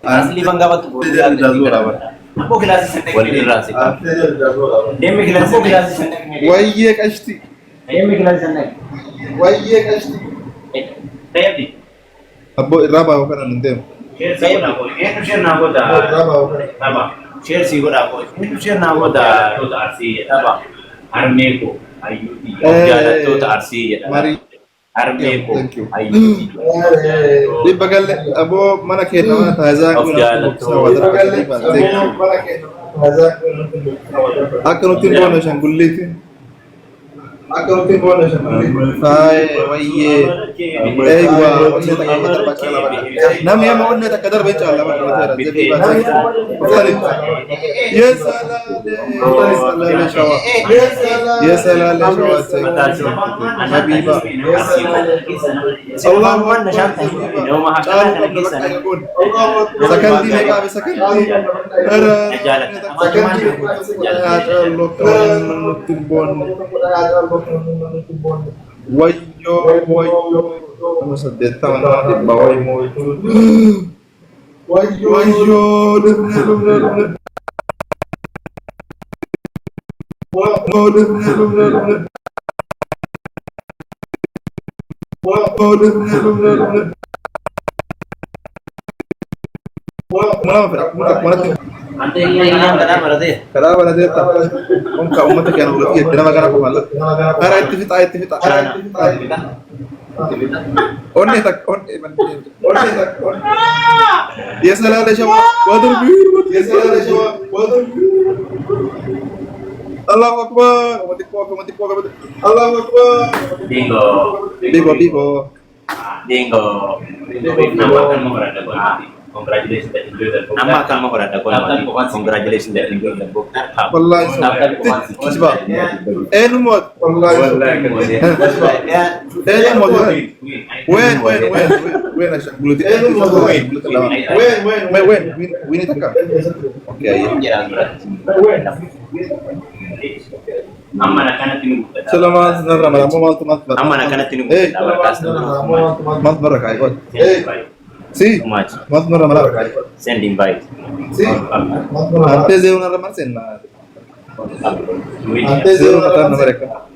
asli bangga batu aku kelas demi kelas Wayye qashti. demi kelas Wayye qashti. tayari Abbo irraa baa'u kana hin deemu. share na goda taba share si goda ko share na goda to arsi taba arme ko ayuti jala to arsi Mari. arme ko Thank you. ayuti Dhibba galle aboo mana keenya mana taazaa Of jaallattu. akka nuti hin boone shangulliitiin. Akka nuti hin boone shangulliitiin. Faayee wayyee. Eeywaa onnee takka amma darbaa caalaa badha. Namni amma onnee takka darba hin caalaa badha. Zebii baasee. Yeesalaalee shawaa. Yeesalaalee shawaa. Habiba. Allahu Akbar. Caalu qabna bakka hin goone. Sakandii meeqaa fi sakandii. Sakandii caaluu qabna nuti hin boone. Wayyo wayyo nama saddeettama nama dhibba waymoo jechuun wayyo dhibne ante yang kada berarti karaa baratee onka uummata keenya walitti jedhe nama kana qofa karaa itti fixa onnee takka yeesalaale shawaa waa darbii Allahu Akbar ummati koofe Allahu Akbar bigo nama akan memberada mati congratulations that enjoy the book nama akan memberada congratulations that enjoy the book wallahi kisba enumot wallahi enumot when I should glue when we need to come okay amma nakana tinu selamat Ramadan mau amma nakana tinu mas baraka ikut si much mas Ramadan send invite si antes de una Ramadan cena antes de una Ramadan mereka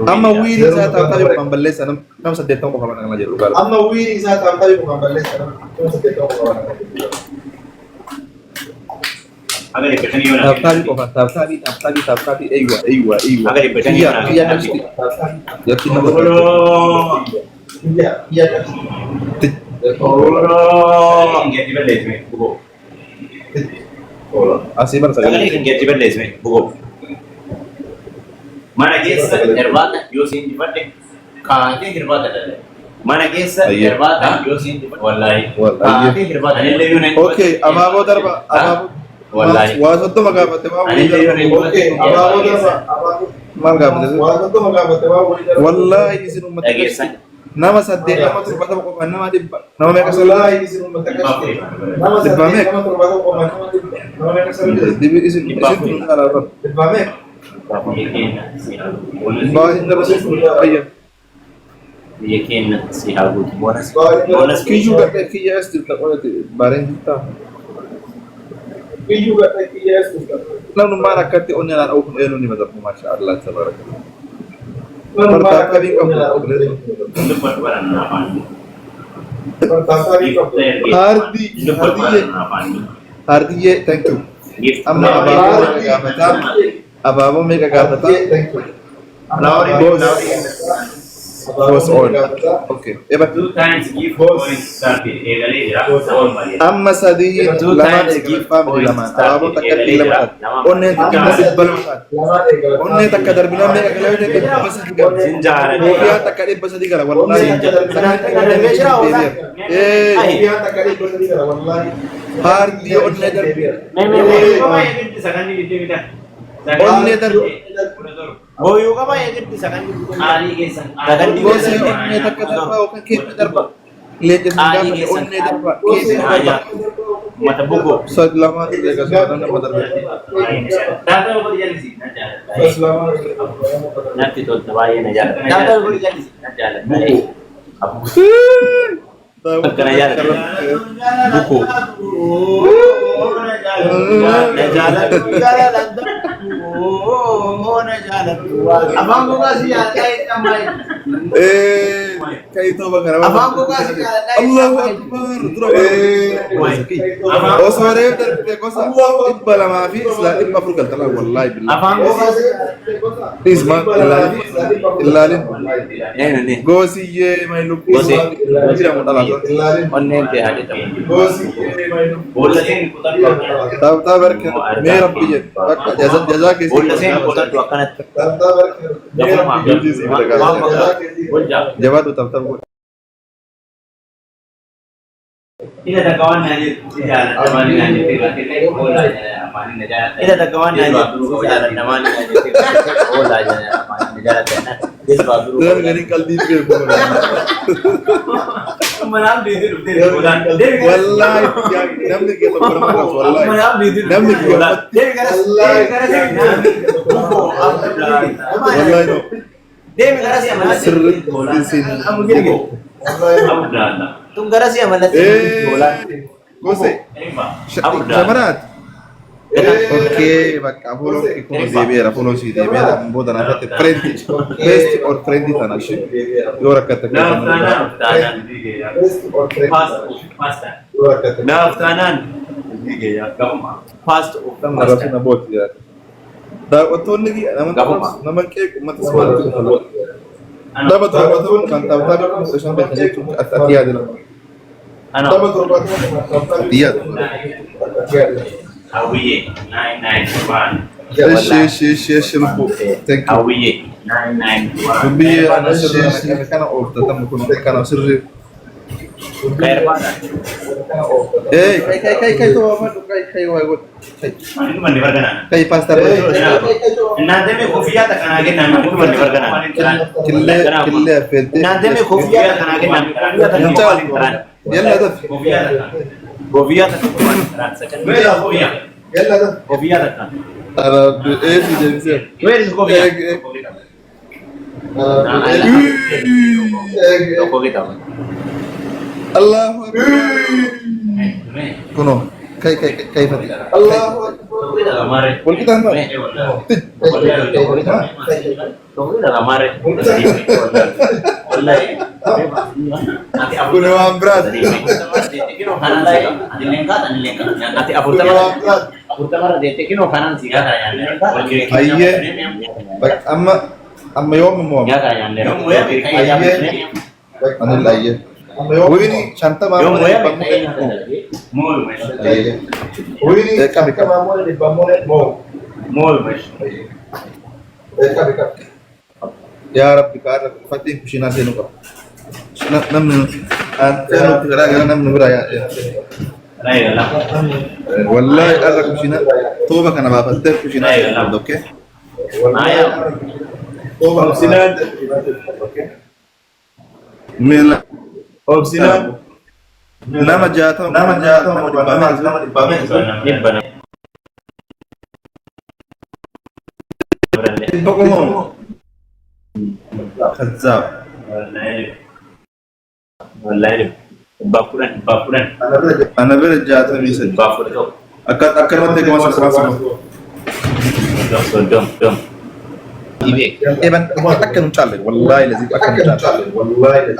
amma wiri sa tabi pambalesa nam sadetong ko kaman ngajar ugal amma wiri sa tabi pambalesa nam sadetong ko kaman अगर ये पैटर्न ये tabi aywa अगर ये pattern iya nasti yakin nomor iya engagement less में बुको asih bar अगर sagala एक engagement less में बुको mana keessa irbaata yoo siin dibadde kaatee hirbaata dhalle mana keessa irbaata yoo siin dibadde wallahi kaatee hirbaata dhalle yoo nan okay ababo darba ababo wallahi wasatto magabate wa okay ababo darba magabate wasatto magabate wa wallahi isin ummata nama sadde nama turbata ko nama dibba nama me kasala isin ummata nama dibba me nama turbata ko nama me kasala dibba isin ala dibba me yakin si hagut bonus kiju gak kiyas dilta bareng kita kiju gak kiyas dilta lalu marakati onyalan au enu ni madap masyaallah tabarakallah pertama kali kamu untuk perbuatan apa hardiye thank you amma ababo mega gafata boss on okay eba 2 times give point started egale ira sawal mali amma sadihi laman give family laman ababo takati laman onne takka dibbal onne takka darbina mega galawde basa diga sinjara ya takka basa diga wallahi ya takka basa diga wallahi hardi onne darbi onne darbi boyu ka ba yegit sakandi ali gesan sakandi gosi onne takka darba o kan kepe darba leke singa onne darba kepe aja mata buku selamat jaga saudara darba tata ko dijali si selamat nanti to tawaye na jala tata ko dijali si na jala Akkana jaalladha. Buku. Na jaalladha. Abang buka sih ya, kayak kamai. Kayak itu bang. Abang buka sih ya, Allahu Akbar. Oh sore dari kosa. Ibbala maafi isla ibba furgal talang wallahi billah. Abang buka sih. Isma illalin. Ini. Gosi ye mai lup. Gosi. Tidak mau talang. Online पे आ जाता हूँ। बोल रहे हैं पुतर Tahu berke. Merah piye. Jaza jaza ke. बोल रहे हैं पुतर तो अक्कन बोल जा Jawab tu tahu. ini ada kawan nanya temani nanya tiba-tiba bola aja amani nanya ini ada kawan nanya temani nanya tiba-tiba bola aja amani nanya this babu Dan gani kaldi ke. menang di situ bola Wallahi namni ke to berma wallahi. menang di situ Namni ke. dia kira Wallahi no. dia kira sih mana Sir di sini. kamu gini tuh kira sih mana bola Gose. Samarat. Okay, bak apolo ki como debiera, apolo si debiera, boda na fate prendi. Best or prendi tanashi. Ora kata ka. Fast Narasi na bot ya. Da wato lagi naman ke mata swal tu halo. Da wato kan taw ko sa shan bet ne at atiya dilo. ano Atiya. Awiye 991 Yes, lupo. Thank you. Awiye 991 Subi ana sir kana of tatam ko kana sir. Kair mana? Kai to apa tu kai wa got. Itu mandi wargana. Kai pastor. Nanti me kofiya tak kena lagi nanti itu mandi wargana. Kille fete. Nanti me kofiya tak kena lagi nanti. Yalla da. Kofiya tak kena. Second. Kofiya. Yalla da. Kofiya tak kena. Ara si jense. Where is kofiya? Toko kita. Allahu Akbar. Kuno. Kai fati. Allahu Akbar. Pol kita hamba. Kuno ambrat. Ayye. Amma yom mo. Anil ayye. Wini Shanta Mama Wini Shanta Mama di Bamole Mo Ya Rabbi Kar Fatih Kushina Senuka Nam Anu Tigara Nam Nuraya Wallahi Arra Kushina Toba kana Baba Ter Kushina Oke Toba Kushina Mela Oksidan nama jatuh nama di pamer Pokemon Kazab wallahi bakuran Ana bere jatuh bisa bakuran akan mati ke masa dom ibe ban akan uncale wallahi lazim akan uncale wallahi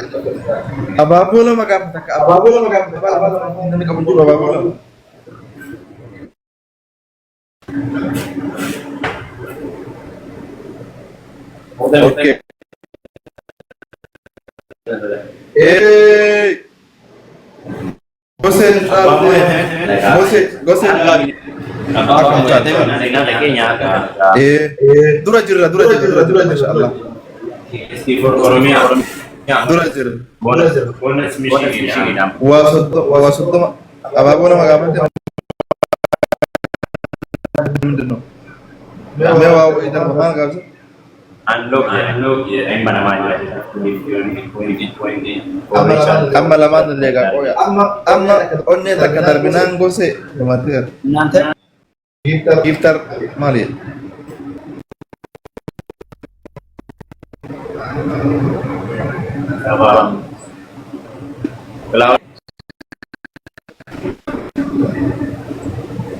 ababola magam ini kamu juga ababola oke Gose akan uncale dura jirra masyaallah dura jirra bonus mission wasutto ababola magam mewa idan man gabsa unlock ya yang mana mana amma laman lega koya amma onne takadar binan gose matir nanti iftar mali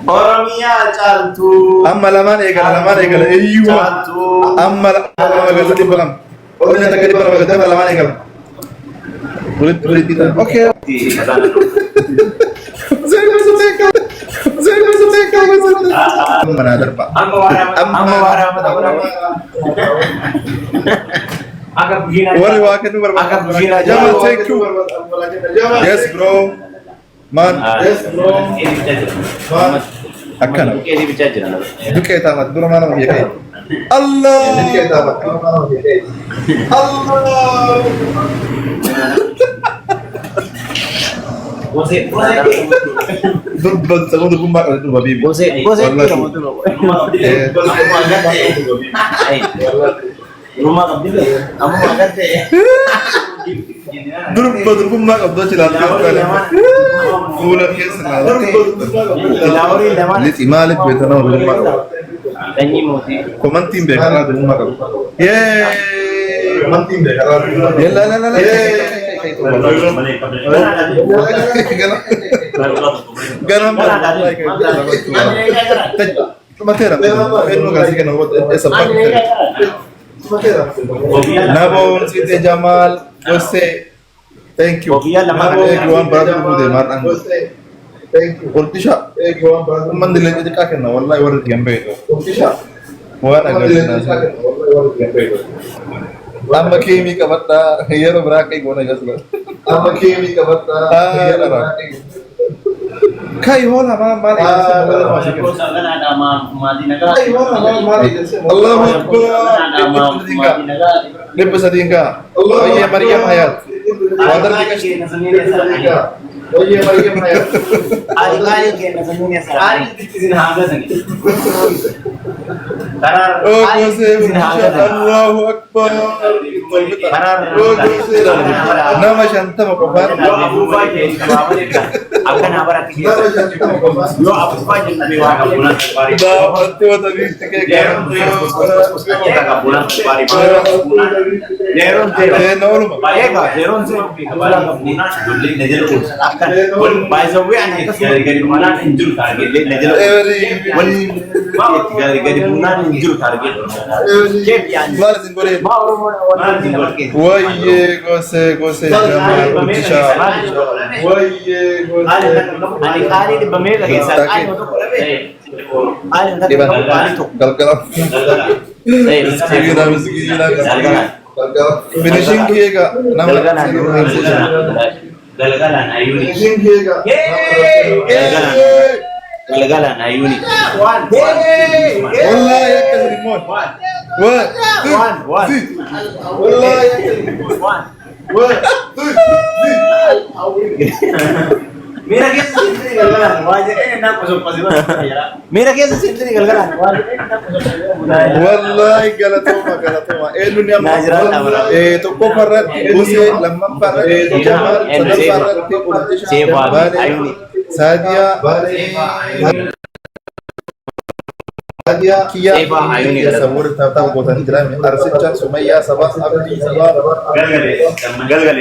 Oromia caltu. Amma lamaan eegala eeyyuu amma lamaan gadi balam Oromia takka di balam gadi lamaan eegala okay mana darba amma wali waktu berbahaya Jamal thank you yes bro man yes bro man akan dukai tamat dulu mana mau ya Allah dukai tamat Allah Dud segundo kumba itu babi. Bose kamu tuh. Rumah kamu juga. Kamu makan deh. Dud kumba abdo cilat kali. Bulan kes na. Dilawari lemon. Lit imalik betana rumah. Tanyi moti. Komantim be kana rumah kamu. Yeay. Komantim be kana rumah. La. Ganam matera no casi que no esa parte Nabo Siti Jamal Jose thank you Nabo Juan brother ko de matan thank you Ortisha Juan brother man dile de ka kenna wallahi war gembe to Ortisha wala gadina wallahi war gembe to amma kimi ka batta yero brakai gona gasla amma kimi ka batta yero brakai kai hola ma Allahu akbar lebih sadinga oh iya Maryam Hayat wadar dikasih oh iya Maryam Hayat Ali ke nasannya Ali izin haga sani oh Allahu akbar nama Shanta Mokofar akan abara yo abu fanya bewa bulan pari bulan pari Jeron akan baisa wi ani gari mana injur target najel gari mana injur target kep yani Marzin gore waye gose Jamal Utisha waye gose ani kali di bamela kesa ani to ani ndak bali to galgalan finishing किएगा galgalan ayuni finishing किएगा galgalan ayuni والله يا كريمون والله يا كريمون मेरा क्या सिंदरी गलगलान वाजे ना कुछ पॉसिबल यार मेरा क्या सिंदरी गलगलान वाजे ना कुछ والله غلطوما ايه الدنيا ايه تو فرت بوسي لما فرت جمال فرت سيفا عيوني ساديا Kia ayuni sabur tahu botan drama Arsicha Sumaya Sabah Abdi Sabah galgal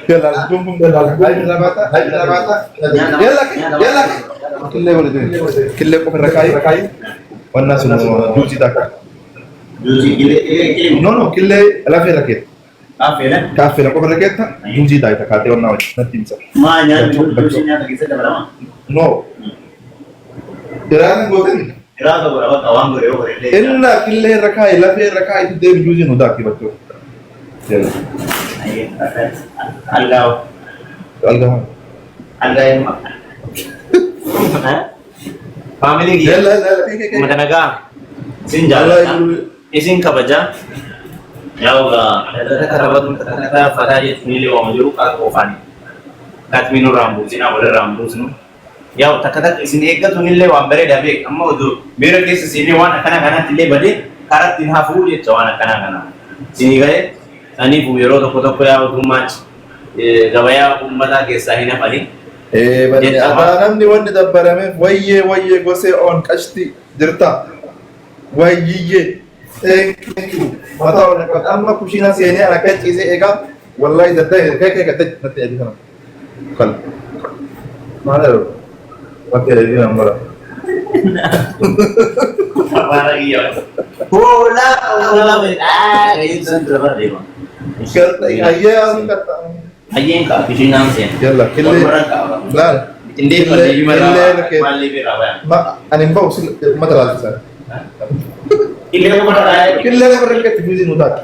galal bum Hyderabad yalla kille bole kille ko rakai wanna sunu juji taka juji no kille ala fe raket kafe ko raket juji dai taka te wanna natin sa ma nya juji nya ta kisa da barama no Dirana boten Irada berapa kawan bereu berele. Inna kille rakai la fe rakai tu dev juji no daki baccho. Yalla. Algao. Algao mak. Family ki. Yalla. Matanaga. Sinjala. Isin kabaja. Yauga. Ada karabat kata fadaji nili wa majuru ka ofani. Kat minu rambu sina wala rambu sunu. Yau takata isin ega tunille wa ambere dabe amma udu mera kes sini wana kana tille bade karat tin hafu je chawana kana sini gaye ani fu yero to ya udu match gabaya ummata ke sahina pali bade abanam ni wonde dabbarame wayye gose on kashti dirta wayye thank you mata ona amma kushina sene ana kai chize ega wallahi dadda kai ka taj nate adi kana कल मारे पत्ते ready number Para iya. Bola, bola kayak sentra deh bang. कहता ये हम करता Aja yang kak, bikin nangsen. يلا كل لا Hindi pa di mali berapa? ما أنا مبغى ما تغلط سر Ini ko pada ay. كل اللي برا كده تفوزي نودات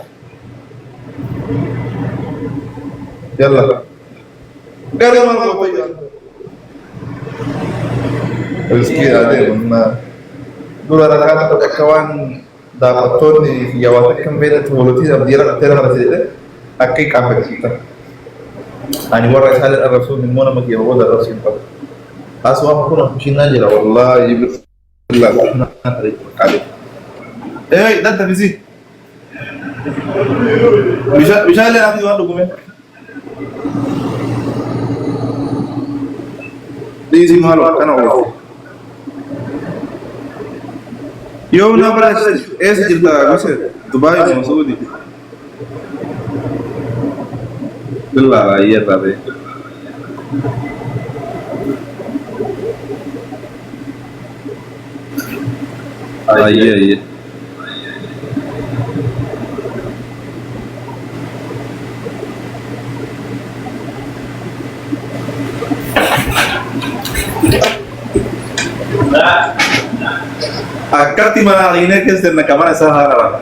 يلا قال ما هو كويس Rizky ada yang dulu ada kata kawan dapat tuh nih ya waktu kan beda tuh mulut dia dia masih itu akai kampek kita ani warna sahaja Rasul min mana mati awal Rasul pak aswa aku nak pusing aja lah wallahi billah hari kali dan tapi sih bisa lihat nanti dokumen di sini malu kan Allah يوم نبرة إيش جلتا بس دبي مسعودي بالله iya tapi iya Akar di mana ini kan sedang kamar Sahara.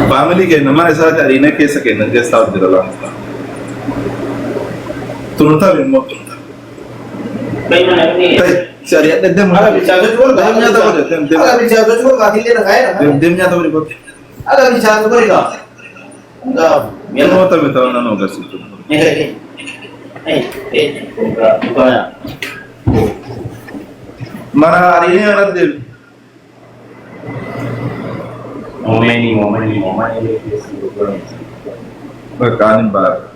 Family ke nama Sahara ini ke sekian nanti start dirala. Turunta limo. Bagaimana ini? Cari ada dem. Ada bicara juga. Demnya tahu deh. Ada bicara juga nggak hilir kaya. Demnya tahu deh. Ada bicara juga nggak? Nggak. Semua tahu tahu nano gas itu. Bukan. Mana hari ini ada dem. Momen ini. Berkanin bar.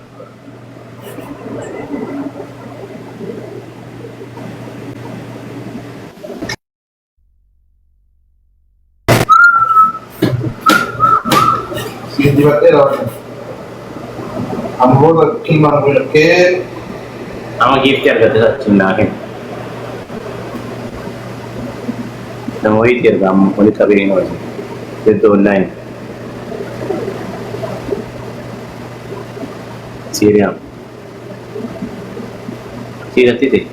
Sini batera. Ambo kiman ke Nama gift ya kata Cina kan. Nama itu ya kamu boleh tahu ini macam itu online. Syria. Syria titik.